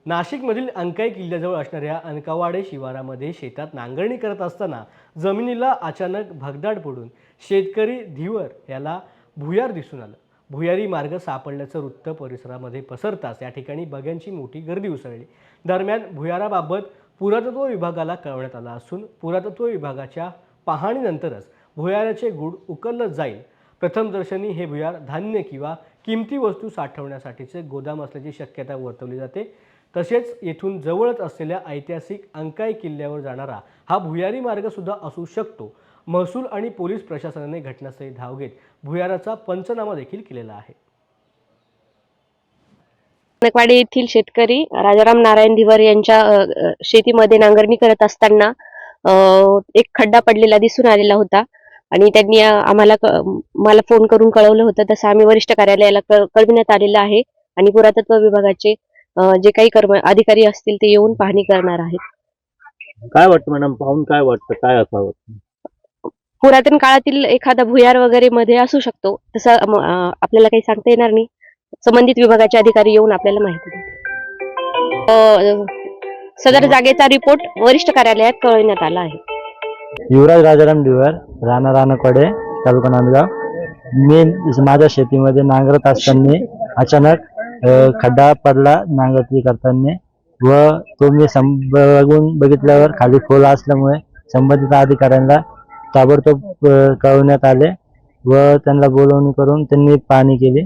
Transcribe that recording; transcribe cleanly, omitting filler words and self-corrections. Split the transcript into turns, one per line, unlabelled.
नाशिकमधील अंकाई किल्ल्याजवळ असणाऱ्या अनकावाडे शिवारामध्ये शेतात नांगरणी करत असताना जमिनीला अचानक भगदाड पडून शेतकरी धीवर याला भुयार दिसून आलं. भुयारी मार्ग सापडल्याचं वृत्त परिसरामध्ये पसरताच या ठिकाणी बघ्यांची मोठी गर्दी उसळली. दरम्यान भुयाराबाबत पुरातत्व विभागाला कळवण्यात आलं असून पुरातत्व विभागाच्या पाहणीनंतरच भुयाराचे गूढ उकललं जाईल. प्रथमदर्शनी हे भुयार धान्य किंवा किमती वस्तू साठवण्यासाठीचे गोदाम असल्याची शक्यता वर्तवली जाते. तसेच येथून जवळच असलेल्या ऐतिहासिक अंकाई किल्ल्यावर जाणारा हा भुयारी मार्ग सुद्धा असू शकतो. महसूल आणि पोलीस प्रशासनाने घटनास्थळी धाव घेत भुयाराचा पंचनामा देखील केलेला आहे.
अनकवाडी येथील शेतकरी राजाराम नारायण धीवर यांच्या शेतीमध्ये नांगरणी करत असताना एक खड्डा पडलेला दिसून आलेला होता आणि त्यांनी आम्हाला मला फोन करून कळवलं होतं. तसं आम्ही वरिष्ठ कार्यालयाला कळविण्यात आलेलं आहे आणि पुरातत्व विभागाचे जे काही अधिकारी असतील ते येऊन पाहणी करणार आहेत.
काय वाटतं मॅडम, पाहून काय वाटतं, काय असावं?
पुरातन काळातील एखादा भुयार वगैरे मध्ये असू शकतो, तसं आपल्याला काही सांगता येणार नाही. संबंधित विभागाचे अधिकारी येऊन आपल्याला माहिती देतील. सदर जागेचा रिपोर्ट वरिष्ठ कार्यालयात कळविण्यात आला आहे.
युवराज राजाराम धीवर, राहणार अनकवाडे, तालुका नांदगाव. मी माझ्या शेतीमध्ये नांगरत असताना अचानक खड्डा पडला नांगरती करताना व तो मी बघितल्यावर खाली खोल असल्यामुळे संबंधित अधिकाऱ्यांना ताबडतोब कळवण्यात आले व त्यांना बोलवणी करून त्यांनी पाहणी केली.